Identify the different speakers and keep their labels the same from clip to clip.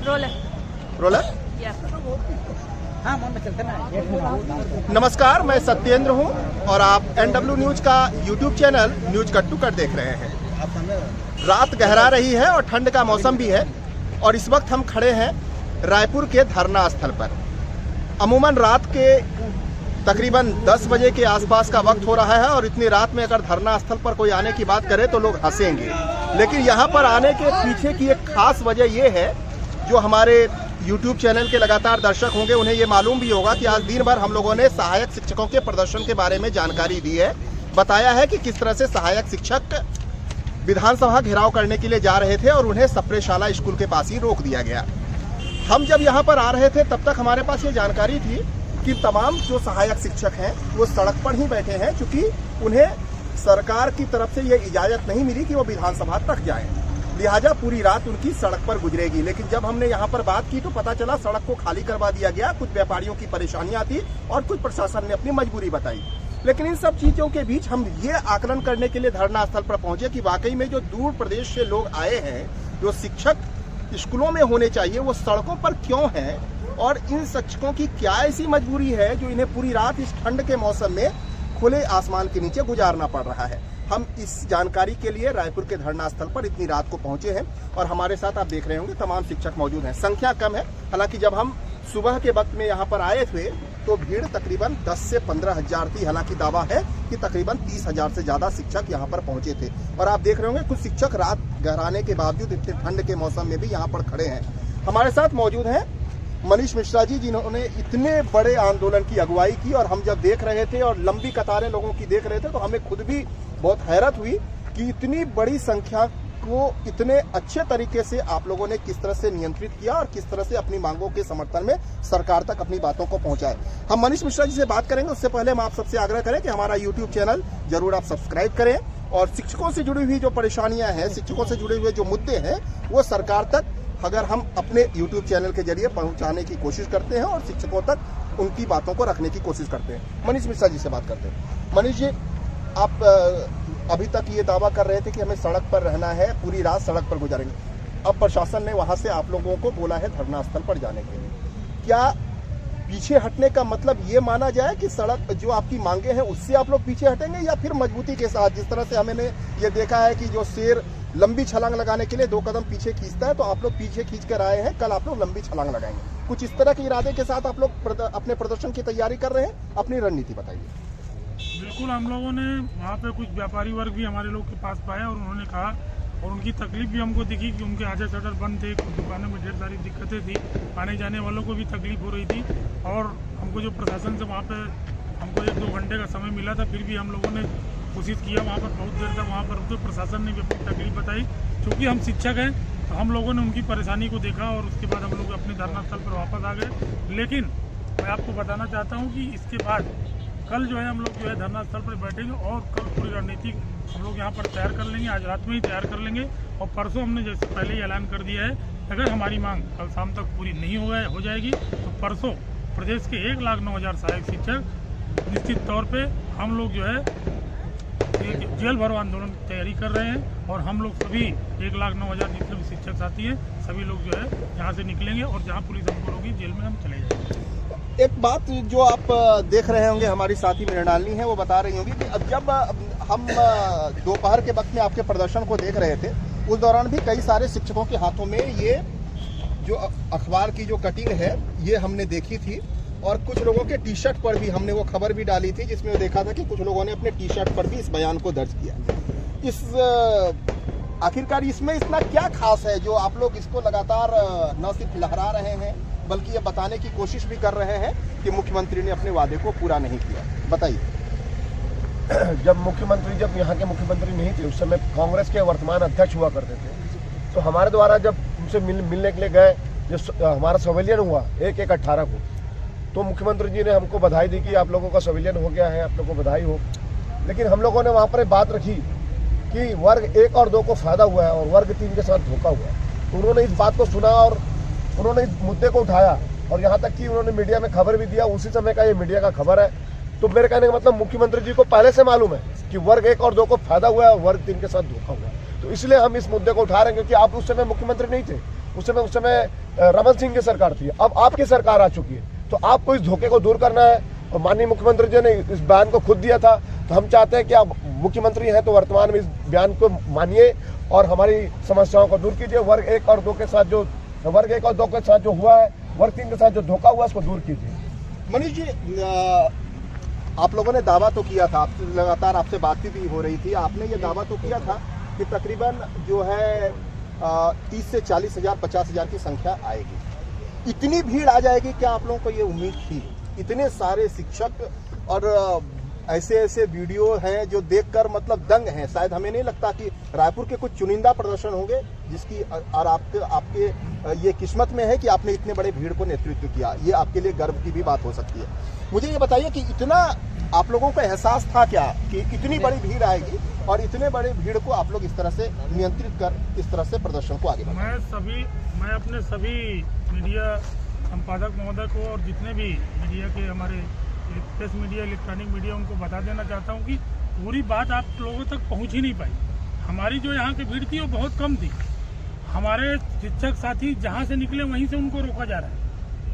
Speaker 1: Roller. नमस्कार, मैं सत्येंद्र हूं और आप NW न्यूज का YouTube channel news cut to cut देख रहे हैं। रात गहरा रही है और ठंड का मौसम भी है और इस वक्त हम खड़े हैं रायपुर के धरना स्थल पर। अमूमन रात के तकरीबन 10 बजे के आसपास का वक्त हो रहा है और इतनी रात में अगर धरना स्थल पर कोई आने की बात करे तो लोग हंसेंगे, लेकिन यहाँ पर आने के पीछे की एक खास वजह ये है, जो हमारे YouTube चैनल के लगातार दर्शक होंगे उन्हें ये मालूम भी होगा कि आज दिन भर हम लोगों ने सहायक शिक्षकों के प्रदर्शन के बारे में जानकारी दी है। बताया है कि किस तरह से सहायक शिक्षक विधानसभा घेराव करने के लिए जा रहे थे और उन्हें सप्रे शाला स्कूल के पास ही रोक दिया गया। हम जब यहाँ पर आ रहे थे तब तक हमारे पास ये जानकारी थी कि तमाम जो सहायक शिक्षक हैं वो सड़क पर ही बैठे हैं, क्योंकि उन्हें सरकार की तरफ से ये इजाजत नहीं मिली कि वो विधानसभा तक जाएं, लिहाजा पूरी रात उनकी सड़क पर गुजरेगी। लेकिन जब हमने यहाँ पर बात की तो पता चला सड़क को खाली करवा दिया गया, कुछ व्यापारियों की परेशानियां थी और कुछ प्रशासन ने अपनी मजबूरी बताई। लेकिन इन सब चीजों के बीच हम ये आकलन करने के लिए धरना स्थल पर पहुंचे कि वाकई में जो दूर प्रदेश से लोग आए हैं, जो शिक्षक स्कूलों में होने चाहिए, वो सड़कों पर क्यों हैं और इन शिक्षकों की क्या ऐसी मजबूरी है जो इन्हें पूरी रात इस ठंड के मौसम में खुले आसमान के नीचे गुजारना पड़ रहा है। हम इस जानकारी के लिए रायपुर के धरना स्थल पर इतनी रात को पहुंचे हैं और हमारे साथ आप देख रहे होंगे तमाम शिक्षक मौजूद हैं। संख्या कम है, हालांकि जब हम सुबह के वक्त में यहाँ पर आए थे तो भीड़ तकरीबन 10 से 15 हजार थी। हालांकि दावा है कि तकरीबन 30 हजार से ज्यादा शिक्षक यहाँ पर पहुंचे थे और आप देख रहे होंगे कुछ शिक्षक रात गहराने के बावजूद इतने ठंड के मौसम में भी यहाँ पर खड़े हैं। हमारे साथ मौजूद हैं मनीष मिश्रा जी, जिन्होंने इतने बड़े आंदोलन की अगुवाई की और हम जब देख रहे थे और लंबी कतारें लोगों की देख रहे थे तो हमें खुद भी बहुत हैरत हुई कि इतनी बड़ी संख्या को इतने अच्छे तरीके से आप लोगों ने किस तरह से नियंत्रित किया और किस तरह से अपनी मांगों के समर्थन में सरकार तक अपनी बातों को पहुंचाए। हम मनीष मिश्रा जी से बात करेंगे, उससे पहले हम आप सबसे आग्रह करें कि हमारा YouTube चैनल जरूर आप सब्सक्राइब करें और शिक्षकों से जुड़ी हुई जो परेशानियां हैं, शिक्षकों से जुड़े हुए जो मुद्दे हैं, वो सरकार तक अगर हम अपने YouTube चैनल के जरिए पहुंचाने की कोशिश करते हैं और शिक्षकों तक उनकी बातों को रखने की कोशिश करते हैं। मनीष मिश्रा जी से बात करते हैं। मनीष जी, आप अभी तक ये दावा कर रहे थे कि हमें सड़क पर रहना है, पूरी रात सड़क पर गुजारेंगे। अब प्रशासन ने वहां से आप लोगों को बोला है धरना स्थल पर जाने के लिए। क्या पीछे हटने का मतलब ये माना जाए कि सड़क जो आपकी मांगे हैं उससे आप लोग पीछे हटेंगे, या फिर मजबूती के साथ, जिस तरह से हमने ये देखा है कि जो शेर लंबी छलांग लगाने के लिए 2 कदम पीछे खींचता है, तो आप लोग पीछे खींच कर आए हैं, कल आप लोग लंबी छलांग लगाएंगे। कुछ इस तरह के इरादे के साथ आप लोग अपने प्रदर्शन की तैयारी कर रहे हैं, अपनी रणनीति बताइए।
Speaker 2: बिल्कुल, हम लोगों ने वहाँ पे कुछ व्यापारी वर्ग भी हमारे लोग के पास पाया और उन्होंने कहा और उनकी तकलीफ भी हमको दिखी कि उनके आधे शटर बंद थे, कुछ दुकानों में ढेर सारी दिक्कतें थी, आने जाने वालों को भी तकलीफ हो रही थी। और हमको जो प्रशासन से वहाँ पे हमको 1-2 घंटे का समय मिला था, फिर भी हम लोगों ने कोशिश किया, वहाँ पर बहुत देर तक वहाँ पर रुके। प्रशासन ने भी अपनी तकलीफ बताई। चूँकि हम शिक्षक हैं तो हम लोगों ने उनकी परेशानी को देखा और उसके बाद हम लोग अपने धरना स्थल पर वापस आ गए। लेकिन मैं आपको बताना चाहता हूँ कि इसके बाद कल जो है हम लोग जो है धरना स्थल पर बैठेंगे और कल पूरी रणनीति हम लोग यहाँ पर तैयार कर लेंगे, आज रात में ही तैयार कर लेंगे। और परसों हमने जैसे पहले ही ऐलान कर दिया है, अगर हमारी मांग कल शाम तक पूरी नहीं हो जाएगी तो परसों प्रदेश के 1,09,000 सहायक शिक्षक निश्चित तौर पर हम लोग जो है एक जेल भरो आंदोलन की तैयारी कर रहे हैं और हम लोग सभी 1,09,000 जितने भी शिक्षक साथी हैं सभी लोग जो है यहाँ से निकलेंगे और जहाँ पुलिस हमको होगी जेल में हम चले जाएंगे।
Speaker 1: एक बात जो आप देख रहे होंगे, हमारी साथी मृणालिनी है, वो बता रही होंगी कि अब जब हम दोपहर के वक्त में आपके प्रदर्शन को देख रहे थे, उस दौरान भी कई सारे शिक्षकों के हाथों में ये जो अखबार की जो कटिंग है ये हमने देखी थी और कुछ लोगों के टी शर्ट पर भी हमने वो खबर भी डाली थी, जिसमें वो देखा था कि कुछ लोगों ने अपने टी शर्ट पर भी इस बयान को दर्ज किया। इस आखिरकार इसमें इतना क्या खास है जो आप लोग इसको लगातार न सिर्फ लहरा रहे हैं बल्कि ये बताने की कोशिश भी कर रहे हैं कि मुख्यमंत्री ने अपने वादे को पूरा नहीं किया? बताइए।
Speaker 3: जब यहाँ के मुख्यमंत्री नहीं थे, उस समय कांग्रेस के वर्तमान अध्यक्ष हुआ करते थे, तो हमारे द्वारा जब उनसे मिलने के लिए गए, जो हमारा संविलियन हुआ 1/1/18 को, तो मुख्यमंत्री जी ने हमको बधाई दी कि आप लोगों का संविलियन हो गया है, आप लोगों को बधाई हो। लेकिन हम लोगों ने वहाँ पर एक बात रखी कि वर्ग 1 और 2 को फायदा हुआ है और वर्ग 3 के साथ धोखा हुआ है। तो उन्होंने इस बात को सुना और उन्होंने इस मुद्दे को उठाया और यहाँ तक कि उन्होंने मीडिया में खबर भी दिया। उसी समय का ये मीडिया का खबर है। तो मेरे कहने का मतलब मुख्यमंत्री जी को पहले से मालूम है कि वर्ग 1 और 2 को फायदा हुआ है और वर्ग 3 के साथ धोखा हुआ है। तो इसलिए हम इस मुद्दे को उठा रहे हैं, क्योंकि आप उस समय मुख्यमंत्री नहीं थे, उस समय रमन सिंह की सरकार थी, अब आपकी सरकार आ चुकी है, तो आपको इस धोखे को दूर करना है। और माननीय मुख्यमंत्री जी ने इस बयान को खुद दिया था, तो हम चाहते हैं कि आप मुख्यमंत्री हैं तो वर्तमान में इस बयान को मानिए और हमारी समस्याओं को दूर कीजिए। वर्ग 1 और 2 के साथ जो हुआ है, वर्ग 3 के साथ जो धोखा हुआ, उसको दूर कीजिए।
Speaker 1: मनीष जी, आप लोगों ने दावा तो किया था, लगातार आपसे बातचीत भी हो रही थी, आपने ये दावा तो किया था कि तकरीबन जो है 30 से 40 हजार 50 हजार की संख्या आएगी। इतनी भीड़ आ जाएगी क्या आप लोगों को ये उम्मीद थी? इतने सारे शिक्षक और ऐसे वीडियो हैं जो देखकर मतलब दंग हैं। शायद हमें नहीं लगता कि रायपुर के कुछ चुनिंदा प्रदर्शन होंगे जिसकी और आपके ये किस्मत में है कि आपने इतने बड़े भीड़ को नेतृत्व किया। ये आपके लिए गर्व की भी बात हो सकती है। मुझे ये बताइए कि इतना आप लोगों को एहसास था क्या कि इतनी बड़ी भीड़ आएगी और इतने बड़े भीड़ को आप लोग इस तरह से नियंत्रित कर इस तरह से प्रदर्शन को आगे बढ़ाएं?
Speaker 2: मैं अपने सभी मीडिया संपादक महोदय को और जितने भी मीडिया के हमारे प्रेस मीडिया, इलेक्ट्रॉनिक मीडिया, उनको बता देना चाहता हूँ कि पूरी बात आप लोगों तक पहुँच ही नहीं पाई। हमारी जो यहाँ की भीड़ थी वो बहुत कम थी। हमारे शिक्षक साथी जहाँ से निकले वहीं से उनको रोका जा रहा है।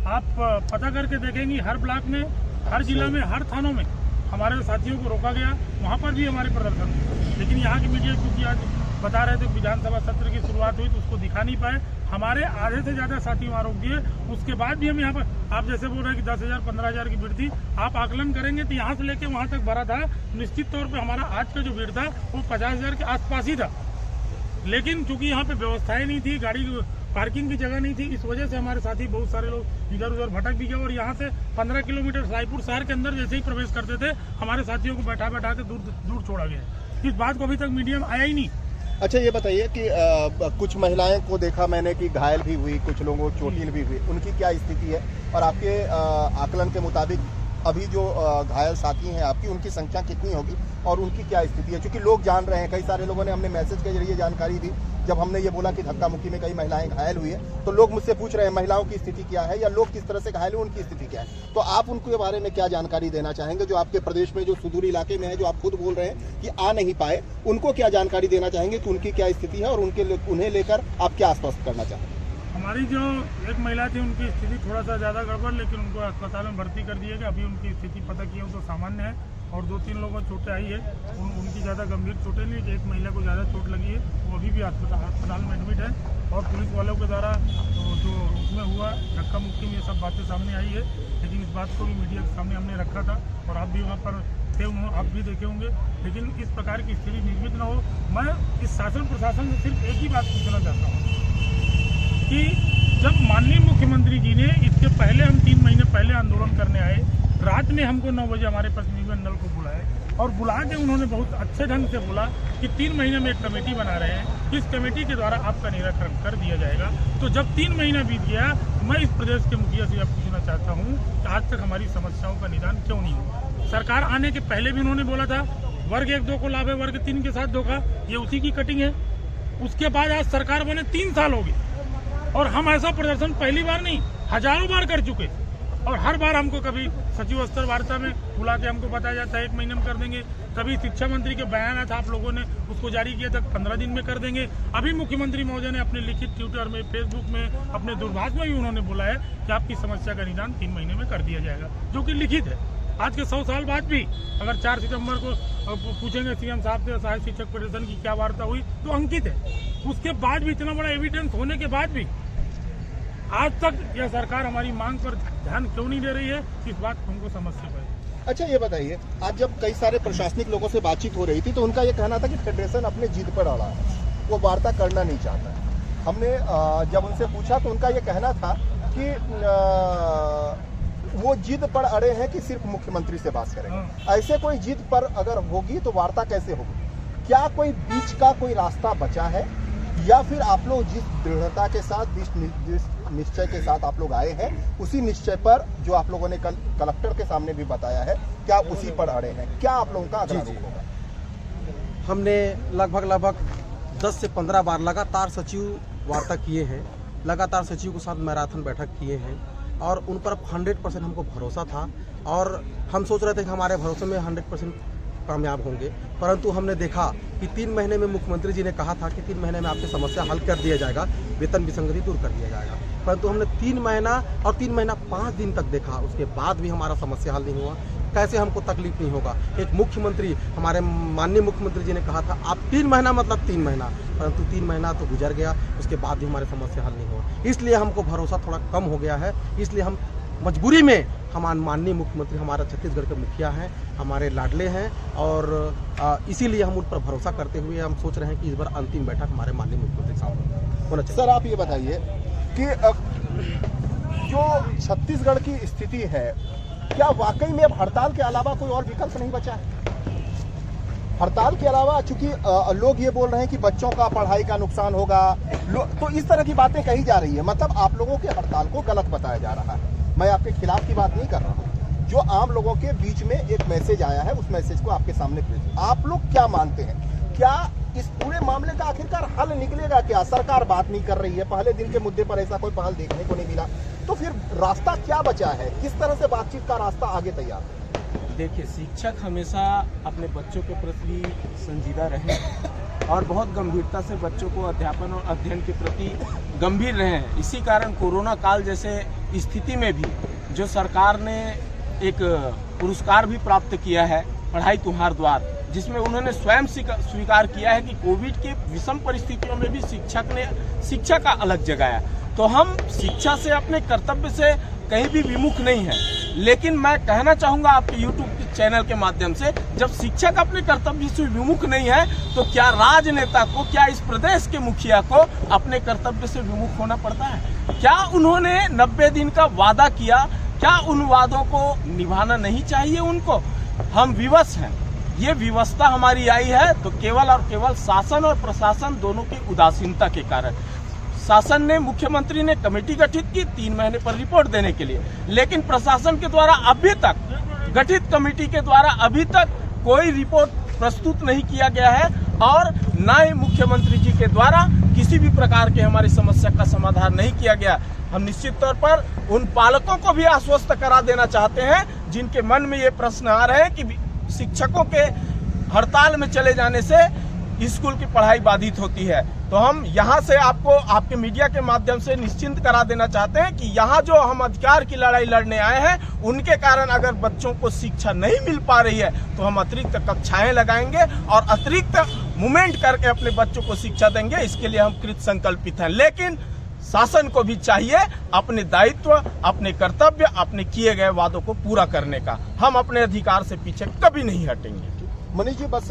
Speaker 2: आप पता करके देखेंगे, हर ब्लॉक में, हर जिला में, हर थानों में हमारे साथियों को रोका गया, वहाँ पर भी हमारे प्रदर्शन हुए। लेकिन यहाँ की मीडिया क्योंकि आज बता रहे थे विधानसभा सत्र की शुरुआत हुई तो उसको दिखा नहीं पाए। हमारे आधे से ज़्यादा साथी वहाँ रोक दिए। उसके बाद भी हम यहाँ पर, आप जैसे बोल रहे हैं कि 10,000 15,000 की भीड़ थी, आप आकलन करेंगे तो यहाँ से लेके वहाँ तक भरा था। निश्चित तौर पे हमारा आज का जो भीड़ था वो 50,000 के आसपास ही था। लेकिन चूंकि यहाँ पे व्यवस्थाएं नहीं थी, गाड़ी पार्किंग की जगह नहीं थी, इस वजह से हमारे साथी बहुत सारे लोग इधर उधर भटक भी गए। और यहाँ से 15 किलोमीटर रायपुर शहर के अंदर जैसे ही प्रवेश करते थे, हमारे साथियों को बैठा के दूर छोड़ा गया। इस बात को अभी तक मीडिया में आया ही नहीं।
Speaker 1: अच्छा, ये बताइए कि कुछ महिलाएं को देखा मैंने कि घायल भी हुई, कुछ लोगों को चोटिल भी हुई, उनकी क्या स्थिति है? और आपके आकलन के मुताबिक अभी जो घायल साथी हैं आपकी, उनकी संख्या कितनी होगी और उनकी क्या स्थिति है? क्योंकि लोग जान रहे हैं, कई सारे लोगों ने हमने मैसेज के जरिए जानकारी दी। जब हमने ये बोला कि धक्का मुक्की में कई महिलाएं घायल हुई है, तो लोग मुझसे पूछ रहे हैं महिलाओं की स्थिति क्या है या लोग किस तरह से घायल हुए, उनकी स्थिति क्या है। तो आप उनके बारे में क्या जानकारी देना चाहेंगे, जो आपके प्रदेश में जो सुदूर इलाके में है, जो आप खुद बोल रहे हैं कि आ नहीं पाए, उनको क्या जानकारी देना चाहेंगे कि उनकी क्या स्थिति है और उन्हें लेकर आप क्या आश्वस्त करना चाहेंगे?
Speaker 2: हमारी जो एक महिला थी उनकी स्थिति थोड़ा सा ज़्यादा गड़बड़, लेकिन उनको अस्पताल में भर्ती कर दिया गया। अभी उनकी स्थिति पता की है तो सामान्य है और 2-3 लोगों को चोटें आई है। उनकी ज़्यादा गंभीर चोटें नहीं, एक महिला को ज़्यादा चोट लगी है, वो अभी भी अस्पताल में एडमिट है। और पुलिस वालों के द्वारा जो उसमें हुआ धक्का मुक्की में ये सब बातें सामने आई है। लेकिन इस बात को भी मीडिया के सामने हमने रखा था और आप भी वहाँ पर थे, आप भी देखे होंगे। लेकिन इस प्रकार की स्थिति निर्मित न हो। मैं इस शासन प्रशासन से सिर्फ एक ही बात पूछना चाहता हूँ कि जब माननीय मुख्यमंत्री जी ने इसके पहले, हम 3 महीने पहले आंदोलन करने आए, रात में हमको 9 बजे हमारे प्रतिनिधिमंडल को बुलाया और बुला के उन्होंने बहुत अच्छे ढंग से बोला कि 3 महीने में एक कमेटी बना रहे हैं, इस कमेटी के द्वारा आपका निराकरण कर दिया जाएगा। तो जब 3 महीना बीत गया, मैं इस प्रदेश के मुखिया से पूछना चाहता हूँ कि आज तक हमारी समस्याओं का निदान क्यों नहीं हुआ? सरकार आने के पहले भी उन्होंने बोला था वर्ग 1-2 को लाभ है, वर्ग 3 के साथ धोखा, ये उसी की कटिंग है। उसके बाद आज सरकार बने 3 साल हो गए और हम ऐसा प्रदर्शन पहली बार नहीं, हजारों बार कर चुके। और हर बार हमको कभी सचिव स्तर वार्ता में बुला के हमको बताया जाता है 1 महीने में कर देंगे, कभी शिक्षा मंत्री के बयान था, आप लोगों ने उसको जारी किया था 15 दिन में कर देंगे। अभी मुख्यमंत्री महोदय ने अपने लिखित ट्विटर में, फेसबुक में, अपने दूरभाष में भी उन्होंने बोला है कि आपकी समस्या का निदान 3 महीने में कर दिया जाएगा, जो कि लिखित है। आज के 100 साल बाद भी अगर 4 सितंबर को पूछेंगे सीएम साहब से सहायक शिक्षक फेडरेशन की क्या वार्ता हुई तो अंकित है। उसके बाद भी, इतना बड़ा एविडेंस होने के बाद भी आज तक यह सरकार हमारी मांग पर ध्यान क्यों नहीं दे रही है, इस बात को हमको समझ से पाए।
Speaker 1: अच्छा, ये बताइए, आज जब कई सारे प्रशासनिक लोगों से बातचीत हो रही थी तो उनका ये कहना था कि फेडरेशन अपने जिद पर अड़ा है, वो वार्ता करना नहीं चाहता है। हमने जब उनसे पूछा तो उनका ये कहना था कि वो जिद पर अड़े हैं कि सिर्फ मुख्यमंत्री से बात करेंगे। ऐसे कोई जिद पर अगर होगी तो वार्ता कैसे होगी? क्या कोई बीच का कोई रास्ता बचा है या फिर आप लोग जिस दृढ़ता के साथ, जिस निश्चय के साथ आप लोग आए हैं, उसी निश्चय पर जो आप लोगों ने कल कलेक्टर के सामने भी बताया है, क्या उसी पर अड़े हैं? क्या आप लोगों का अगला रूप होगा?
Speaker 4: हमने लगभग 10 से 15 बार लगातार सचिव वार्ता किए हैं, लगातार सचिव के साथ मैराथन बैठक किए हैं और उन पर 100% हमको भरोसा था और हम सोच रहे थे कि हमारे भरोसे में 100% कामयाब होंगे। परंतु हमने देखा कि 3 महीने में मुख्यमंत्री जी ने कहा था कि 3 महीने में आपकी समस्या हल कर दिया जाएगा, वेतन विसंगति दूर कर दिया जाएगा। परंतु हमने 3 महीना और 3 महीना 5 दिन तक देखा, उसके बाद भी हमारा समस्या हल नहीं हुआ। कैसे हमको तकलीफ नहीं होगा? एक मुख्यमंत्री, हमारे माननीय मुख्यमंत्री जी ने कहा था आप 3 महीना मतलब 3 महीना, परंतु 3 महीना तो गुजर गया, उसके बाद भी हमारी समस्या हल नहीं हुआ। इसलिए हमको भरोसा थोड़ा कम हो गया है। इसलिए हम मजबूरी में हमारे माननीय मुख्यमंत्री हमारा छत्तीसगढ़ के मुखिया हैं, हमारे लाडले हैं, और इसीलिए हम उन पर भरोसा करते हुए हम सोच रहे हैं कि इस बार अंतिम बैठक हमारे माननीय मुख्यमंत्री साहब होना चाहिए।
Speaker 1: सर आप ये बताइए कि जो छत्तीसगढ़ की स्थिति है, क्या वाकई में अब हड़ताल के अलावा कोई और विकल्प नहीं बचा है? हड़ताल के अलावा, चूंकि लोग ये बोल रहे हैं कि बच्चों का पढ़ाई का नुकसान होगा, तो इस तरह की बातें कही जा रही है। मतलब आप लोगों के हड़ताल को गलत बताया जा रहा है। मैं आपके खिलाफ की बात नहीं कर रहा हूँ। जो आम लोगों के बीच में एक मैसेज आया है, उस मैसेज को आपके सामने पेश। आप लोग क्या मानते हैं, क्या इस पूरे मामले का आखिरकार हल निकलेगा? क्या सरकार बात नहीं कर रही है? पहले दिन के मुद्दे पर ऐसा कोई पहल देखने को नहीं मिला, तो फिर रास्ता क्या बचा है? किस तरह से बातचीत का रास्ता आगे तैयार है?
Speaker 5: देखिए, शिक्षक हमेशा अपने बच्चों के प्रति संजीदा रहे और बहुत गंभीरता से बच्चों को अध्यापन और अध्ययन के प्रति गंभीर रहे हैं। इसी कारण कोरोना काल जैसे स्थिति में भी जो सरकार ने एक पुरस्कार भी प्राप्त किया है, पढ़ाई तुम्हार द्वार, जिसमें उन्होंने स्वयं स्वीकार किया है कि कोविड के विषम परिस्थितियों में भी शिक्षा का अलग जगाया। तो हम शिक्षा से, अपने कर्तव्य से कहीं भी विमुख नहीं है। लेकिन मैं कहना चाहूंगा आपके YouTube चैनल के माध्यम से, जब शिक्षक अपने कर्तव्य से विमुख नहीं है, तो क्या राजनेता को, क्या इस प्रदेश के मुखिया को अपने कर्तव्य से विमुख होना पड़ता है? क्या उन्होंने 90 दिन का वादा किया, क्या उन वादों को निभाना नहीं चाहिए उनको? हम विवश हैं। ये विवशता हमारी आई है तो केवल और केवल शासन और प्रशासन दोनों की उदासीनता के कारण। शासन ने, मुख्यमंत्री ने कमेटी गठित की 3 महीने पर रिपोर्ट देने के लिए, लेकिन प्रशासन के द्वारा अभी तक, गठित कमेटी के द्वारा अभी तक कोई रिपोर्ट प्रस्तुत नहीं किया गया है, और न ही मुख्यमंत्री जी के द्वारा किसी भी प्रकार के हमारी समस्या का समाधान नहीं किया गया। हम निश्चित तौर पर उन पालकों को भी आश्वस्त करा देना चाहते हैं जिनके मन में ये प्रश्न आ रहे हैं कि शिक्षकों के हड़ताल में चले जाने से स्कूल की पढ़ाई बाधित होती है। तो हम यहाँ से आपको, आपके मीडिया के माध्यम से निश्चिंत करा देना चाहते हैं कि यहाँ जो हम अधिकार की लड़ाई लड़ने आए हैं, उनके कारण अगर बच्चों को शिक्षा नहीं मिल पा रही है तो हम अतिरिक्त कक्षाएं लगाएंगे और अतिरिक्त मूवमेंट करके अपने बच्चों को शिक्षा देंगे। इसके लिए हम कृत संकल्पित हैं। लेकिन शासन को भी चाहिए अपने दायित्व, अपने कर्तव्य, अपने किए गए वादों को पूरा करने का। हम अपने अधिकार से पीछे कभी नहीं हटेंगे।
Speaker 1: मनीष जी, बस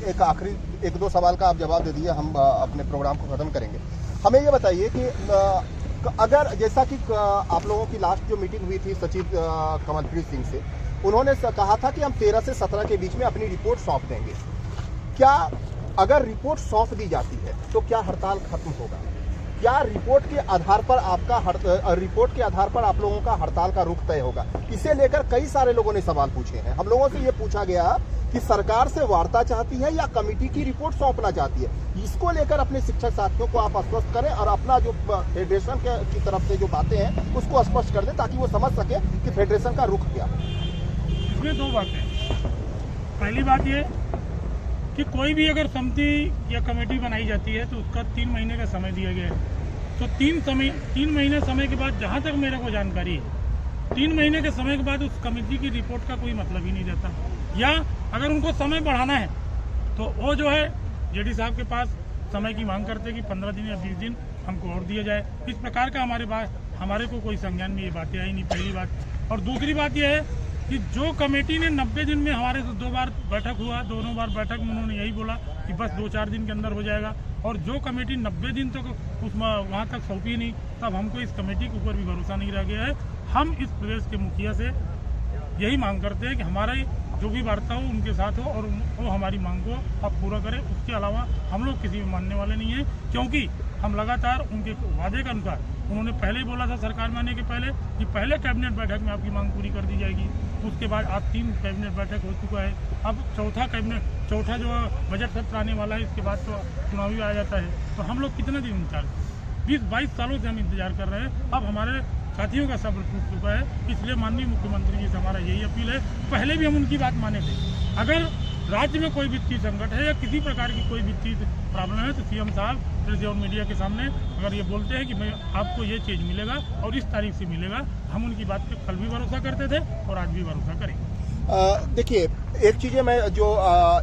Speaker 1: एक आखिरी 1-2 सवाल का आप जवाब दे दीजिए, हम अपने प्रोग्राम को खत्म करेंगे। हमें ये बताइए कि अगर, जैसा कि आप लोगों की लास्ट जो मीटिंग हुई थी सचिव कमलप्रीत सिंह से, उन्होंने कहा था कि हम 13 से 17 के बीच में अपनी रिपोर्ट सौंप देंगे। क्या अगर रिपोर्ट सौंप दी जाती है तो क्या हड़ताल खत्म होगा? क्या रिपोर्ट के आधार पर आप लोगों का हड़ताल का रुख तय होगा? इसे लेकर कई सारे लोगों ने सवाल पूछे हैं। हम लोगों से ये पूछा गया कि सरकार से वार्ता चाहती है या कमेटी की रिपोर्ट सौंपना चाहती है। इसको लेकर अपने शिक्षक साथियों को आप स्पष्ट करें और अपना जो फेडरेशन की तरफ से जो बातें हैं उसको स्पष्ट कर दें, ताकि वो समझ सके कि फेडरेशन का रुख क्या है।
Speaker 2: इसमें 2 बातें। पहली बात ये कि कोई भी अगर समिति या कमेटी बनाई जाती है तो उसका 3 महीने का समय दिया गया है। तो 3 महीने समय के बाद, जहाँ तक मेरे को जानकारी है, 3 महीने के समय के बाद उस कमेटी की रिपोर्ट का कोई मतलब ही नहीं रहता। या अगर उनको समय बढ़ाना है तो वो जो है जेडी साहब के पास समय की मांग करते कि 15 दिन या 20 दिन हमको और दिया जाए। इस प्रकार का हमारे को कोई संज्ञान में ये बातें आई नहीं, पहली बात। और दूसरी बात यह है कि जो कमेटी ने 90 दिन में हमारे से 2 बार बैठक हुआ, दोनों बार बैठक में उन्होंने यही बोला कि बस 2-4 दिन के अंदर हो जाएगा, और जो कमेटी 90 दिन तक वहाँ तक सौंपी नहीं, तब हमको इस कमेटी के ऊपर भी भरोसा नहीं रह गया है। हम इस प्रदेश के मुखिया से यही मांग करते हैं कि हमारा जो भी वार्ता हो उनके साथ हो और वो हमारी मांग को अब पूरा करें। उसके अलावा हम लोग किसी भी मानने वाले नहीं हैं, क्योंकि हम लगातार उनके वादे के अनुसार, उन्होंने पहले ही बोला था सरकार में आने के पहले कि पहले कैबिनेट बैठक में आपकी मांग पूरी कर दी जाएगी। उसके बाद आज 3 कैबिनेट बैठक हो चुका है, अब चौथा जो बजट सत्र आने वाला है, इसके बाद तो चुनावी आ जाता है। तो हम लोग कितने दिन इंतजार करें? 20-22 सालों से हम इंतजार कर रहे हैं। अब हमारे साथियों का सब्र टूट चुका है, इसलिए माननीय मुख्यमंत्री जी से हमारा यही अपील है। पहले भी हम उनकी बात माने थे, अगर राज्य में कोई वित्तीय संकट है या किसी प्रकार की कोई वित्तीय प्रॉब्लम है तो सीएम साहब प्रेस और मीडिया के सामने अगर ये बोलते हैं कि मैं आपको ये चीज़ मिलेगा और इस तारीख से मिलेगा, हम उनकी बात पे कल भी भरोसा करते थे और आज भी भरोसा करेंगे।
Speaker 1: देखिए, एक चीज़ें मैं जो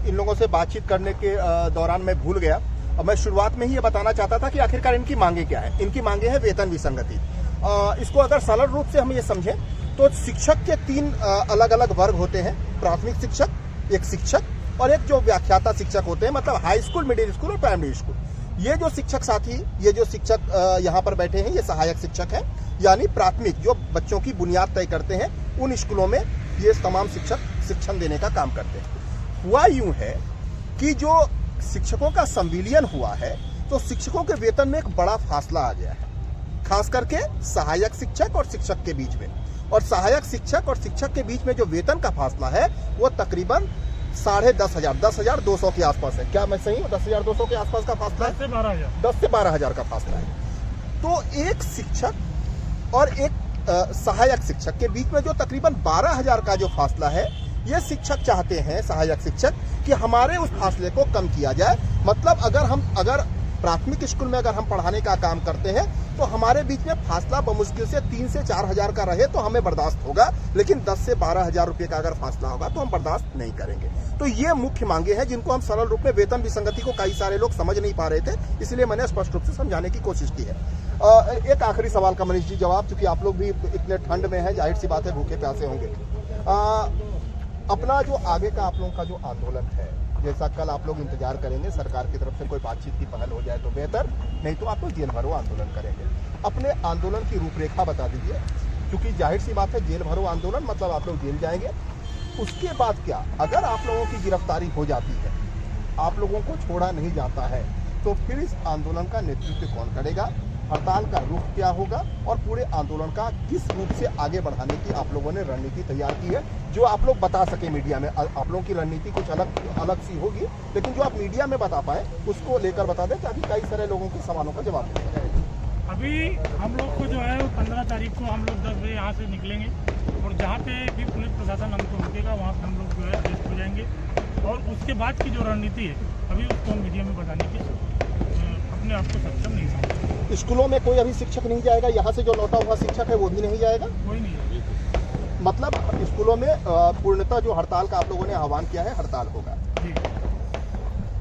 Speaker 1: इन लोगों से बातचीत करने के दौरान मैं भूल गया। मैं शुरुआत में ही ये बताना चाहता था कि आखिरकार इनकी मांगे क्या है। इनकी मांगे है वेतन विसंगति। इसको अगर सरल रूप से हम ये समझें तो शिक्षक के 3 अलग अलग वर्ग होते हैं। प्राथमिक शिक्षक, एक शिक्षक और एक जो व्याख्याता शिक्षक होते हैं, मतलब हाई स्कूल, मिडिल स्कूल और प्राइमरी स्कूल। ये जो शिक्षक साथी, ये जो शिक्षक यहाँ पर बैठे हैं, ये सहायक शिक्षक हैं, यानी प्राथमिक जो बच्चों की बुनियाद तय करते हैं, उन स्कूलों में ये तमाम शिक्षक शिक्षण देने का काम करते हैं। हुआ यूं है कि जो शिक्षकों का संविलियन हुआ है तो शिक्षकों के वेतन में एक बड़ा फासला आ गया है, खास करके सहायक शिक्षक और शिक्षक के बीच में। और सहायक शिक्षक और शिक्षक के बीच में जो वेतन का फासला है वो तकरीबन 10,500 के आसपास है। क्या मैं सही हूँ? 10,200 के आसपास का फासला है। 10 से 12,000 का फासला है। तो एक शिक्षक और एक सहायक शिक्षक के बीच में जो तकरीबन 12,000 का जो फासला है, ये शिक्षक चाहते हैं, सहायक शिक्षक, कि हमारे उस फासले को कम किया जाए। मतलब अगर प्राथमिक स्कूल में अगर हम पढ़ाने का काम करते हैं तो हमारे बीच में फासला बमुश्किल से 3 से 4,000 का रहे तो हमें बर्दाश्त होगा, लेकिन 10 से 12,000 रुपये का अगर फासला होगा तो हम बर्दाश्त नहीं करेंगे। तो ये मुख्य मांगे हैं जिनको हम सरल रूप में, वेतन विसंगति को कई सारे लोग समझ नहीं पा रहे थे, इसलिए मैंने स्पष्ट रूप से समझाने की कोशिश की है। एक आखिरी सवाल का मनीष जी जवाब, क्योंकि आप लोग भी इतने ठंड में है, जाहिर सी बात है भूखे प्यासे होंगे। अपना जो आगे का आप लोगों का जो आंदोलन है, जैसा कल आप लोग इंतजार करेंगे सरकार की तरफ से कोई बातचीत की पहल हो जाए तो बेहतर, नहीं तो आप लोग जेल भरो आंदोलन करेंगे। अपने आंदोलन की रूपरेखा बता दीजिए, क्योंकि जाहिर सी बात है जेल भरो आंदोलन मतलब आप लोग जेल जाएंगे। उसके बाद क्या, अगर आप लोगों की गिरफ्तारी हो जाती है, आप लोगों को छोड़ा नहीं जाता है, तो फिर इस आंदोलन का नेतृत्व कौन करेगा, हड़ताल का रुख क्या होगा और पूरे आंदोलन का किस रूप से आगे बढ़ाने की आप लोगों ने रणनीति तैयार की है, जो आप लोग बता सके मीडिया में। आप लोगों की रणनीति कुछ अलग सी होगी, लेकिन जो आप मीडिया में बता पाए उसको लेकर बता दें, ताकि कई सारे लोगों के सवालों का जवाब मिल जाए।
Speaker 2: अभी हम लोग को जो है 15 तारीख को हम लोग 10 बजे यहाँ से निकलेंगे और जहाँ पे भी पुलिस प्रशासन हमको रुकेगा वहाँ हम लोग जो है अरेस्ट हो जाएंगे। और उसके बाद की जो रणनीति है अभी उसको हम मीडिया में बताने की अपने आप को सक्षम नहीं समझते।
Speaker 1: स्कूलों में कोई अभी शिक्षक नहीं जाएगा, यहाँ से जो लौटा हुआ शिक्षक है वो भी नहीं जाएगा,
Speaker 2: कोई नहीं जाएगा।
Speaker 1: मतलब स्कूलों में पूर्णतः जो हड़ताल का आप लोगों ने आह्वान किया है, हड़ताल होगा।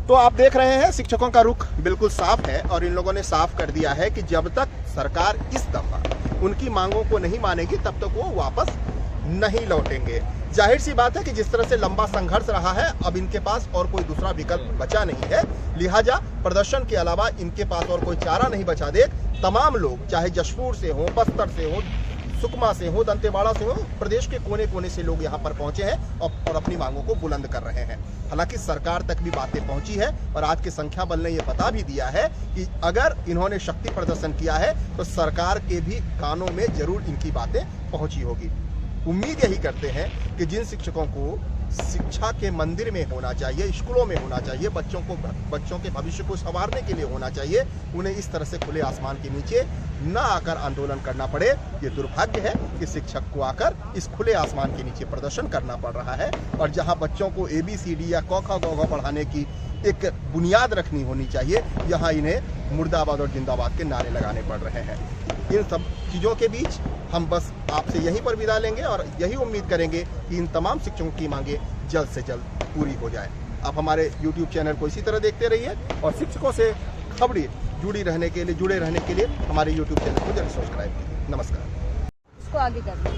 Speaker 1: तो आप देख रहे हैं शिक्षकों का रुख बिल्कुल साफ है और इन लोगों ने साफ कर दिया है कि जब तक सरकार इस दफा उनकी मांगों को नहीं मानेगी तब तक वो वापस नहीं लौटेंगे। जाहिर सी बात है कि जिस तरह से लंबा संघर्ष रहा है, अब इनके पास और कोई दूसरा विकल्प बचा नहीं है, लिहाजा प्रदर्शन के अलावा इनके पास और कोई चारा नहीं बचा। देख, तमाम लोग चाहे जशपुर से हो, बस्तर से हो, सुकमा से हो, दंतेवाड़ा से हो, प्रदेश के कोने कोने से लोग यहाँ पर पहुंचे हैं और अपनी मांगों को बुलंद कर रहे हैं। हालांकि सरकार तक भी बातें पहुंची है और आज के संख्या बल ने यह बता भी दिया है कि अगर इन्होंने शक्ति प्रदर्शन किया है तो सरकार के भी कानों में जरूर इनकी बातें पहुंची होगी। उम्मीद यही करते हैं कि जिन शिक्षकों को शिक्षा के मंदिर में होना चाहिए, स्कूलों में होना चाहिए, बच्चों के भविष्य को संवारने के लिए होना चाहिए, उन्हें इस तरह से खुले आसमान के नीचे न आकर आंदोलन करना पड़े। ये दुर्भाग्य है कि शिक्षक को आकर इस खुले आसमान के नीचे प्रदर्शन करना पड़ रहा है और जहां बच्चों को ABCD या क ख ग घ पढ़ाने की एक बुनियाद रखनी होनी चाहिए, यहाँ इन्हें मुर्दाबाद और जिंदाबाद के नारे लगाने पड़ रहे हैं। इन सब चीज़ों के बीच हम बस आपसे यहीं पर विदा लेंगे और यही उम्मीद करेंगे कि इन तमाम शिक्षकों की मांगे जल्द से जल्द पूरी हो जाए। आप हमारे YouTube चैनल को इसी तरह देखते रहिए और शिक्षकों से खबरें जुड़े रहने के लिए हमारे YouTube चैनल को जरूर सब्सक्राइब कीजिए। नमस्कार।
Speaker 6: इसको आगे कर दो।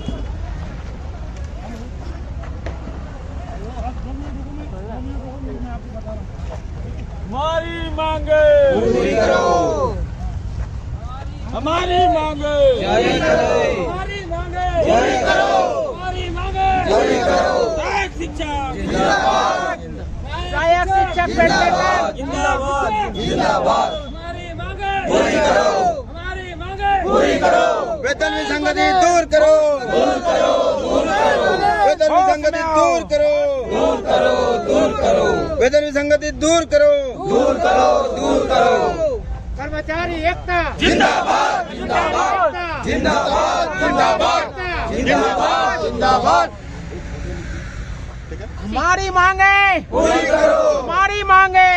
Speaker 5: हमारी मांगे पूरी करो, हमारी मांगे पूरी करो, हमारी मांगे पूरी करो, हमारी मांगे पूरी करो। सहायक शिक्षक जिंदाबाद,
Speaker 6: सहायक शिक्षक
Speaker 5: जिंदाबाद, जिंदाबाद। हमारी मांगे पूरी करो, हमारी मांगे पूरी करो।
Speaker 7: वेतन विसंगति दूर करो,
Speaker 5: दूर करो, दूर करो।
Speaker 7: वेतन विसंगति दूर करो,
Speaker 5: दूर करो, दूर करो।
Speaker 7: वेतन विसंगति दूर करो,
Speaker 5: दूर करो, दूर करो।
Speaker 6: कर्मचारी एकता
Speaker 7: जिंदाबाद जिंदाबाद जिंदाबाद जिंदाबाद जिंदाबाद जिंदाबाद।
Speaker 6: हमारी मांगे
Speaker 7: पूरी करो
Speaker 6: हमारी मांगे